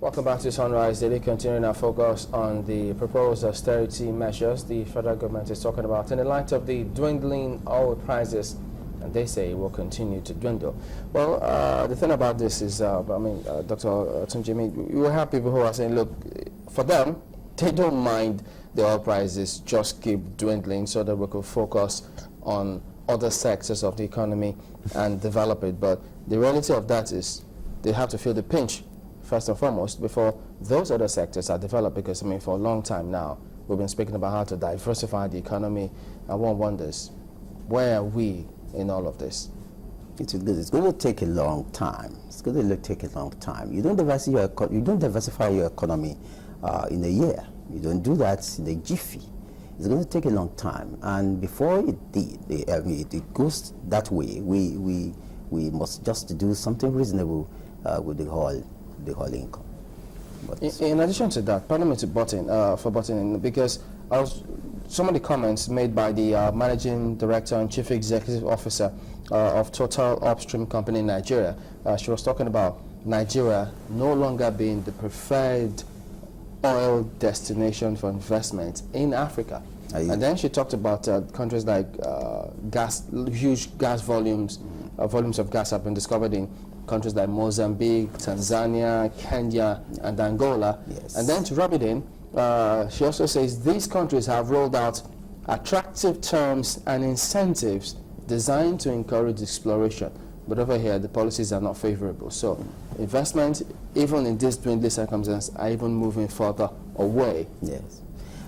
Welcome back to Sunrise Daily, continuing our focus on the proposed austerity measures the federal government is talking about in the light of the dwindling oil prices, and they say it will continue to dwindle. Well, the thing about this is, Dr. Tunji, you will have people who are saying, look, for them, they don't mind the oil prices just keep dwindling so that we could focus on other sectors of the economy and develop it. But the reality of that is they have to feel the pinch first and foremost before those other sectors are developed, because I mean for a long time now we've been speaking about how to diversify the economy, and one wonders, where are we in all of this? It's going to take a long time. It's going to take a long time. You don't diversify your economy in a year. You don't do that in a jiffy. It's going to take a long time, and before it goes that way, we must just do something reasonable with the whole income. But in addition to that, Parliament butting in, because some of the comments made by the Managing Director and Chief Executive Officer of Total Upstream Company in Nigeria, she was talking about Nigeria no longer being the preferred oil destination for investment in Africa. And then she talked about countries like huge gas volumes, volumes of gas have been discovered in countries like Mozambique, Tanzania, Kenya, and Angola. Yes. And then to rub it in, she also says these countries have rolled out attractive terms and incentives designed to encourage exploration. But over here, the policies are not favorable. So investment, even in this dwindling circumstance, are even moving further away. Yes.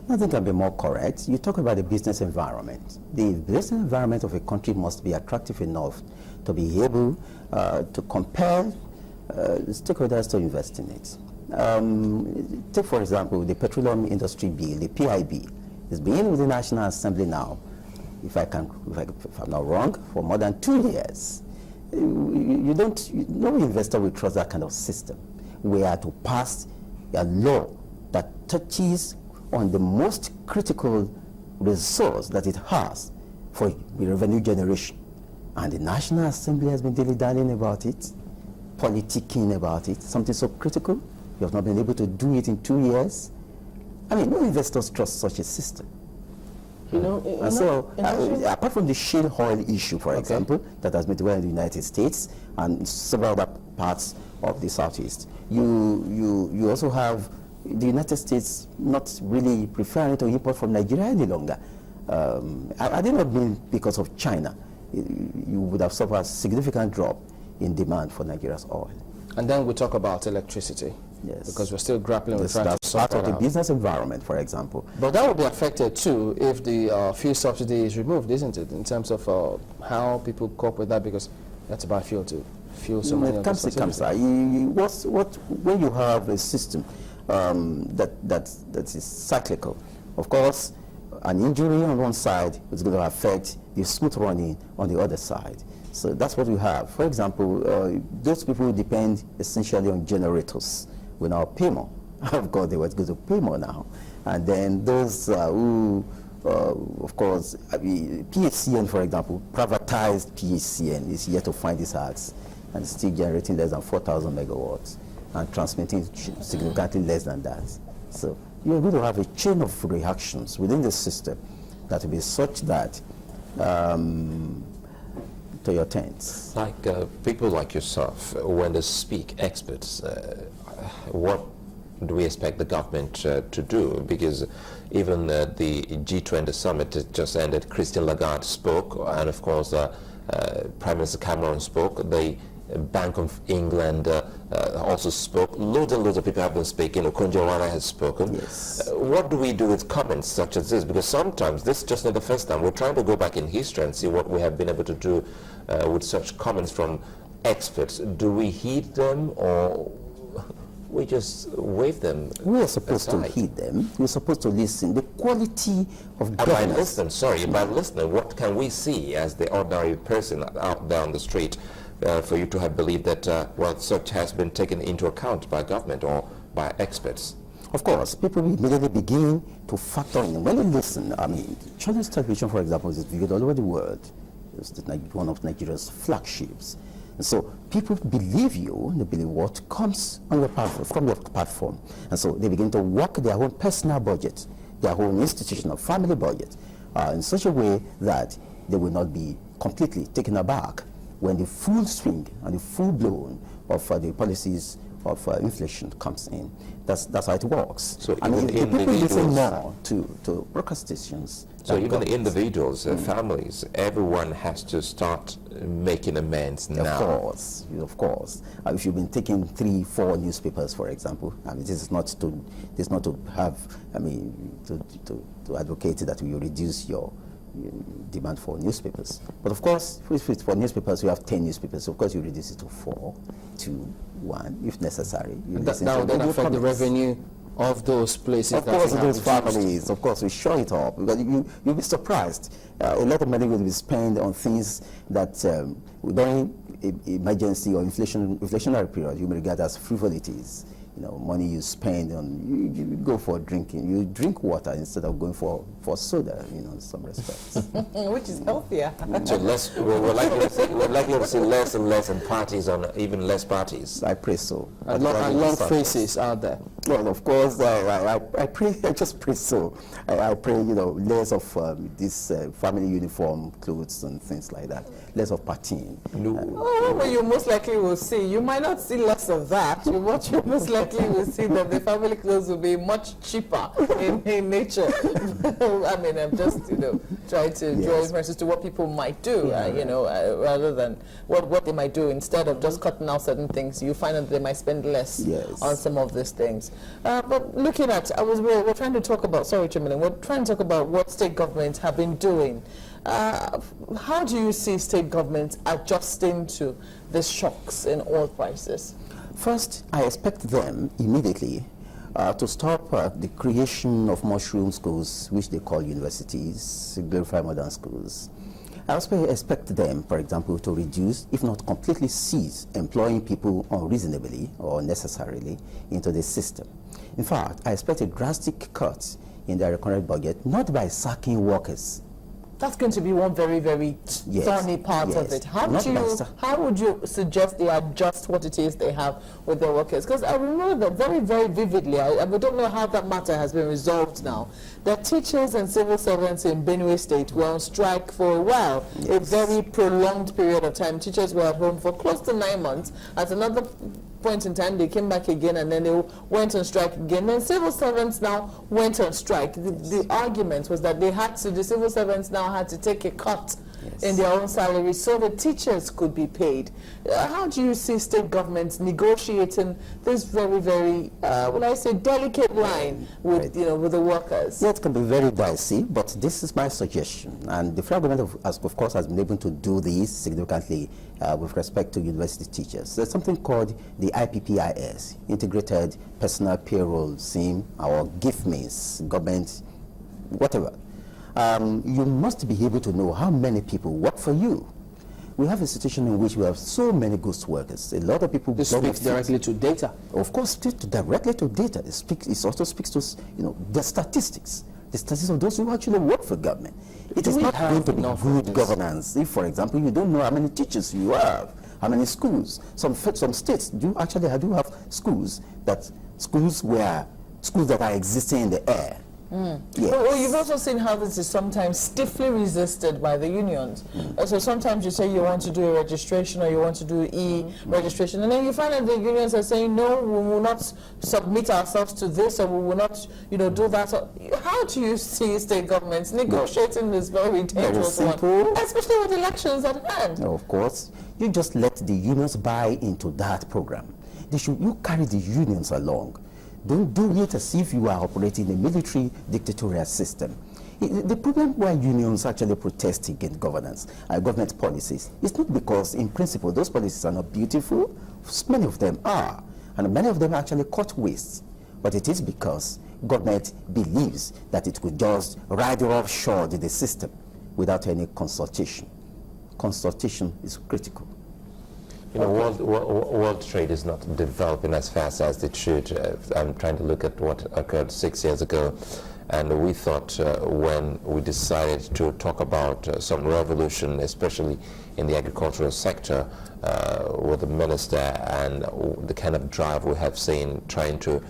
Nothing can be more correct. You talk about the business environment. The business environment of a country must be attractive enough to be able to compel stakeholders to invest in it. Take, for example, the Petroleum Industry Bill, the PIB, is being with the National Assembly now, if I'm not wrong, for more than 2 years. No investor will trust that kind of system. We are to pass a law that touches on the most critical resource that it has for revenue generation. And the National Assembly has been dilly-dallying about it, politicking about it, something so critical. You have not been able to do it in 2 years. I mean, no investors trust such a system. Apart from the shale oil issue, for example, that has been developed in the United States and several other parts of the Southeast, you also have the United States not really preferring to import from Nigeria any longer. Had it not been because of China, you would have suffered a significant drop in demand for Nigeria's oil. And then we talk about electricity. Yes. Because we're still grappling with trying to sort part of the business environment, for example. But that will be affected too if the fuel subsidy is removed, isn't it? In terms of how people cope with that, because that's about fuel to fuel so many of the facilities. When you have a system that is cyclical, of course, an injury on one side is going to affect the smooth running on the other side. So that's what we have. For example, those people who depend essentially on generators will now pay more. Of course, they were going to pay more now. And then those who, of course, PHCN, for example, privatized PHCN is yet to find its hearts and still generating less than 4,000 megawatts and transmitting significantly less than that. So you're going to have a chain of reactions within the system that will be such that to your tents. Like people like yourself, when they speak, experts, what do we expect the government to do? Because even the G20 summit just ended, Christine Lagarde spoke, and of course Prime Minister Cameron spoke, the Bank of England also spoke, loads and loads of people have been speaking, Okonjo-Iweala has spoken. Yes. What do we do with comments such as this? Because sometimes, this is just not the first time, we're trying to go back in history and see what we have been able to do with such comments from experts. Do we heed them, or we just wave them We are supposed aside? to heed them. We're supposed to listen. The quality of And by governance. by listening, what can we see as the ordinary person out there on the street for you to have believed that, well, such has been taken into account by government or by experts? Of course, people immediately begin to factor in. When they listen, I mean, Channels Television, for example, is viewed all over the world. It's one of Nigeria's flagships. So people believe you, they believe what comes on your from your platform. And so they begin to work their own personal budget, their own institutional family budget, in such a way that they will not be completely taken aback when the full swing and the full blown of the policies of inflation comes in. That's how it works. So I mean, the people listen more to procrastinations. So even the individuals, families, everyone has to start making amends now. Of course. If you've been taking 3-4 newspapers, for example, I mean, this is not to have, I mean, to advocate that you reduce your demand for newspapers. But of course, for newspapers, you have 10 newspapers. Of course, you reduce it to 4, 2, 1, if necessary. That would then affect the revenue of those places. Of course, those families. Of course, we show it up. Because you'll be surprised. A lot of money will be spent on things that during emergency or inflationary period you may regard as frivolities. You know, money you spend on, you go for drinking. You drink water instead of going for soda, you know, in some respects. Which is healthier. So we're likely to see less and less and parties on even less parties. I pray so. And long faces out there. Well, of course, I pray. I just pray so. I pray, you know, less of this family uniform clothes and things like that. Less of partying. No. Well, you most likely will see. You might not see less of that. What you most likely will see that the family clothes will be much cheaper in nature. I mean, I'm just, you know, trying to draw inferences to what people might do, you know, rather than what they might do. Instead of just cutting out certain things, you find that they might spend less on some of these things. But looking at, we're trying to talk about, sorry, Chimilin, we're trying to talk about what state governments have been doing. How do you see state governments adjusting to the shocks in oil prices? First, I expect them immediately to stop the creation of mushroom schools, which they call universities, glorify modern schools. I also expect them, for example, to reduce, if not completely cease, employing people unreasonably or unnecessarily into the system. In fact, I expect a drastic cut in their recurrent budget, not by sacking workers. That's going to be one very, very thorny part of it. How would you suggest they adjust what it is they have with their workers? Because I remember that very, very vividly. We don't know how that matter has been resolved now. The teachers and civil servants in Benue State were on strike for a while, a very prolonged period of time. Teachers were at home for close to 9 months. At another point in time, they came back again, and then they went on strike again. Then civil servants now went on strike. The argument was that the civil servants now had to take a cut in their own salaries so the teachers could be paid. How do you see state governments negotiating this very, very, delicate line with, with the workers? That can be very dicey, but this is my suggestion. And the federal government, of course, has been able to do this significantly with respect to university teachers. There's something called the IPPIS, Integrated Personal Payroll Scheme, or GIFMIS, government, whatever. You must be able to know how many people work for you. We have a situation in which we have so many ghost workers. A lot of people. This speaks directly to data. Of course, directly to data. It also speaks to the statistics. The statistics of those who actually work for government. It is not going to be good governance if, for example, you don't know how many teachers you have, how many schools. Some states do have schools that are existing in the air. Yes. Well, you've also seen how this is sometimes stiffly resisted by the unions. So sometimes you say you want to do a registration or you want to do e-registration, and then you find that the unions are saying, no, we will not submit ourselves to this, or we will not, do that. So how do you see state governments negotiating this very dangerous one, especially with elections at hand? Of course, you just let the unions buy into that program. You carry the unions along. Don't do it as if you are operating a military dictatorial system. The problem why unions actually protest against government policies, is not because, in principle, those policies are not beautiful. Many of them are, and many of them actually cut waste. But it is because government believes that it could just ride offshore the system without any consultation. Consultation is critical. World trade is not developing as fast as it should. I'm trying to look at what occurred 6 years ago. And we thought when we decided to talk about some revolution, especially in the agricultural sector, with the minister and the kind of drive we have seen trying to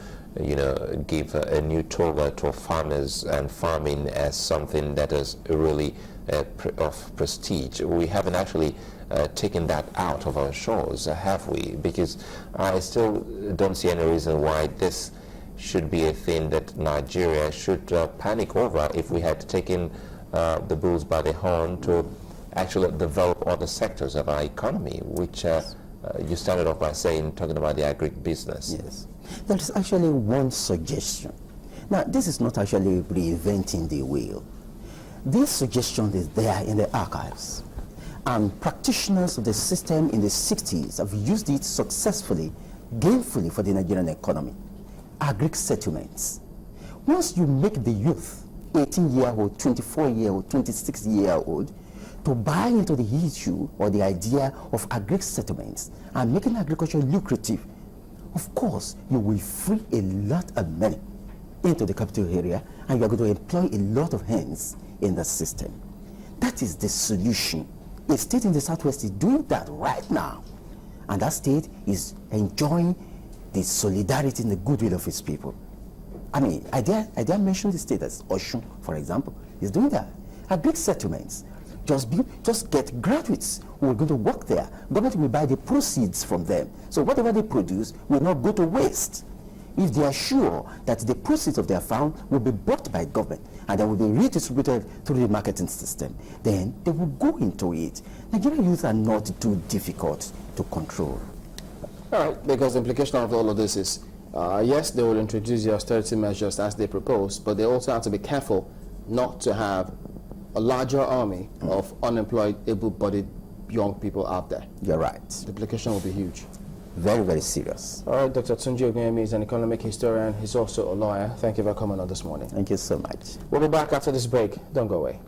give a new toga to farmers and farming as something that is really of prestige. We haven't actually taken that out of our shores, have we? Because I still don't see any reason why this should be a thing that Nigeria should panic over if we had taken the bulls by the horn to actually develop other sectors of our economy, which you started off by talking about the agribusiness. Yes. There is actually one suggestion. Now, this is not actually reinventing the wheel. This suggestion is there in the archives. And practitioners of the system in the 60s have used it successfully, gainfully for the Nigerian economy. Agric settlements. Once you make the youth, 18-year-old, 24-year-old, 26-year-old, to buy into the issue or the idea of agric settlements and making agriculture lucrative, of course, you will free a lot of money into the capital area, and you are going to employ a lot of hands in the system. That is the solution. A state in the Southwest is doing that right now, and that state is enjoying the solidarity and the goodwill of its people. I mean, I dare mention the state as Osun, for example, is doing that. Agric settlements. Just get graduates who are going to work there. Government will buy the proceeds from them. So whatever they produce will not go to waste. If they are sure that the proceeds of their farm will be bought by government and that will be redistributed through the marketing system, then they will go into it. Nigerian youth are not too difficult to control. All right, because the implication of all of this is, yes, they will introduce the austerity measures as they propose, but they also have to be careful not to have a larger army of unemployed, able-bodied young people out there. You're right. The implication will be huge. Very, very serious. All right, Dr. Tunji Ogunyemi is an economic historian. He's also a lawyer. Thank you for coming on this morning. Thank you so much. We'll be back after this break. Don't go away.